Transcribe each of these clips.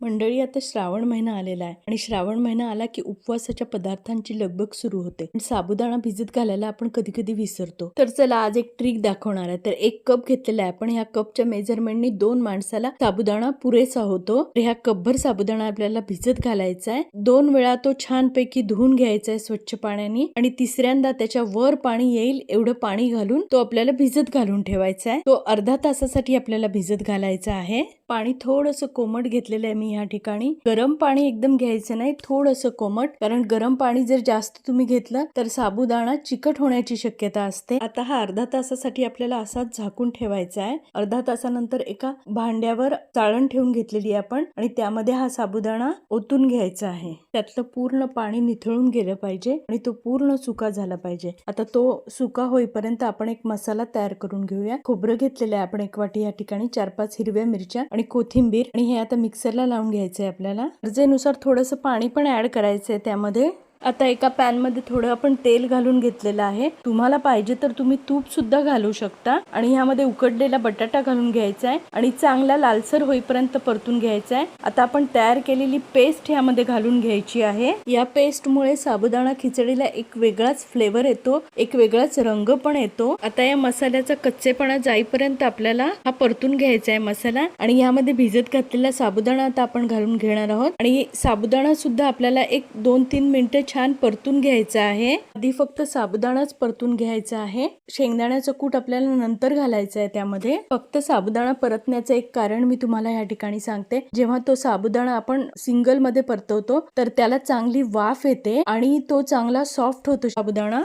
मंडळी, आता श्रावण महिना आलेला आहे आणि श्रावण महिना आला की उपवासाच्या पदार्थांची लगबग सुरू होते. पण साबुदाणा भिजत घालायला आपण कधी कधी विसरतो. तर चला आज एक ट्रिक दाखवणार आहे. तर 1 कप घेतलेला आहे आपण. ह्या कपच्या मेजरमेंटनी 2 माणसाला साबुदाणा पुरेसा होतो. तर ह्या कपभर साबुदाणा आपल्याला भिजत घालायचा आहे. 2 वेळा तो छानपैकी धुवून घ्यायचा आहे स्वच्छ पाण्याने आणि तिसऱ्यांदा त्याच्या वर पाणी येईल एवढं पाणी घालून तो आपल्याला भिजत घालून ठेवायचा आहे. तो अर्धा तासासाठी आपल्याला भिजत घालायचा आहे. पाणी थोडंसं कोमट घेतलेलं आहे मी ह्या ठिकाणी. गरम पाणी एकदम घ्यायचं नाही, थोडंसं कोमट, कारण गरम पाणी जर जास्त तुम्ही घेतलं तर साबुदाणा चिकट होण्याची शक्यता असते. आता हा अर्धा तासासाठी आपल्याला असाच झाकून ठेवायचा आहे. अर्धा तासानंतर एका भांड्यावर चाळण ठेवून घेतलेली आहे आपण आणि त्यामध्ये हा साबुदाणा ओतून घ्यायचा आहे. त्यातलं पूर्ण पाणी निथळून गेलं पाहिजे आणि तो पूर्ण सुका झाला पाहिजे. आता तो सुका होईपर्यंत आपण एक मसाला तयार करून घेऊया. खोबरं घेतलेलं आहे आपण 1 वाटी या ठिकाणी, 4-5 हिरव्या मिरच्या आणि कोथिंबीर, आणि हे आता मिक्सरला लावून घ्यायचंय आपल्याला. गरजेनुसार थोडंसं पाणी पण ऍड करायचंय त्यामध्ये. आता एका पॅन मध्ये थोडं आपण तेल घालून घेतलेलं आहे. तुम्हाला पाहिजे तर तुम्ही तूप सुद्धा घालू शकता आणि ह्यामध्ये उकडलेला बटाटा घालून घ्यायचा आहे आणि चांगला लालसर होईपर्यंत परतून घ्यायचा आहे. आता आपण तयार केलेली पेस्ट ह्यामध्ये घालून घ्यायची आहे. या पेस्टमुळे साबुदाणा खिचडीला एक वेगळाच फ्लेवर येतो, एक वेगळाच रंग पण येतो. आता या मसाल्याचा कच्चेपणा जाईपर्यंत आपल्याला हा परतून घ्यायचा आहे मसाला आणि यामध्ये भिजत घातलेला साबुदाणा आता आपण घालून घेणार आहोत आणि साबुदाणा सुद्धा आपल्याला 1-2-3 मिनिटं छान परतून घ्यायचा आहे. आधी फक्त साबुदाणाच परतून घ्यायचा आहे. शेंगदाण्याचं कूट आपल्याला नंतर घालायचं आहे त्यामध्ये. फक्त साबुदाणा परतण्याचं एक कारण मी तुम्हाला या ठिकाणी सांगते. जेव्हा तो साबुदाणा आपण सिंगल मध्ये परतवतो तर त्याला चांगली वाफ येते आणि तो चांगला सॉफ्ट होतो साबुदाणा.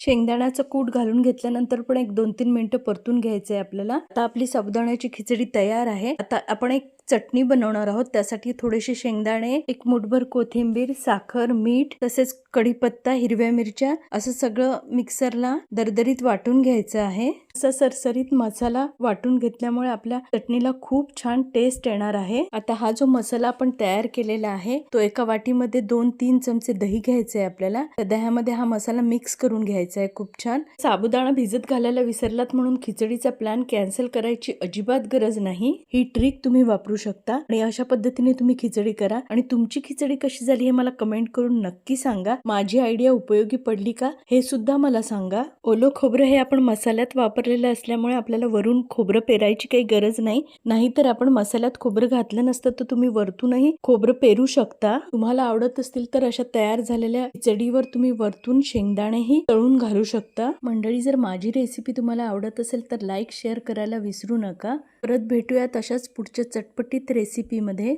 शेंगदाण्याचं कूट घालून घेतल्यानंतर पण 1-2-3 मिनिटं परतून घ्यायचंय आपल्याला. आता आपली साबुदाण्याची खिचडी तयार आहे. आता आपण एक चटणी बनवणार आहोत. त्यासाठी थोडेसे शेंगदाणे, 1 मूठभर कोथिंबीर, साखर, मीठ, तसेच कढीपत्ता, हिरव्या मिरच्या असं सगळं मिक्सरला दरदरीत वाटून घ्यायचं आहे. असा सरसरीत मसाला वाटून घेतल्यामुळे आपल्या चटणीला खूप छान टेस्ट येणार आहे. आता हा जो मसाला आपण तयार केलेला आहे तो एका वाटीमध्ये 2-3 चमचे दही घ्यायचे आहे आपल्याला. त्या दह्यामध्ये हा मसाला मिक्स करून घ्यायचा आहे खूप छान. साबुदाणा भिजत घालायला विसरलात म्हणून खिचडीचा प्लॅन कॅन्सल करायची अजिबात गरज नाही. ही ट्रिक तुम्ही वापरू शकता आणि अशा पद्धतीने तुम्ही खिचडी करा आणि तुमची खिचडी कशी झाली हे मला कमेंट करून नक्की सांगा. माझी आयडिया उपयोगी पडली का हे सुद्धा मला सांगा. ओलं खोबरं हे आपण मसाल्यात वापरलेलं असल्यामुळे आपल्याला वरून खोबरं पेरायची काही गरज नाही. नाहीतर आपण मसाल्यात खोबरं घातलं नसतं तर तुम्ही वरतूनही खोबरं पेरू शकता. तुम्हाला आवडत असतील तर अशा तयार झालेल्या खिचडीवर तुम्ही वरतून शेंगदाणेही तळून घालू शकता. मंडळी, जर माझी रेसिपी तुम्हाला आवडत असेल तर लाईक शेअर करायला विसरू नका. परत भेटूयात अशाच पुढच्या चटपटीत रेसिपीमध्ये.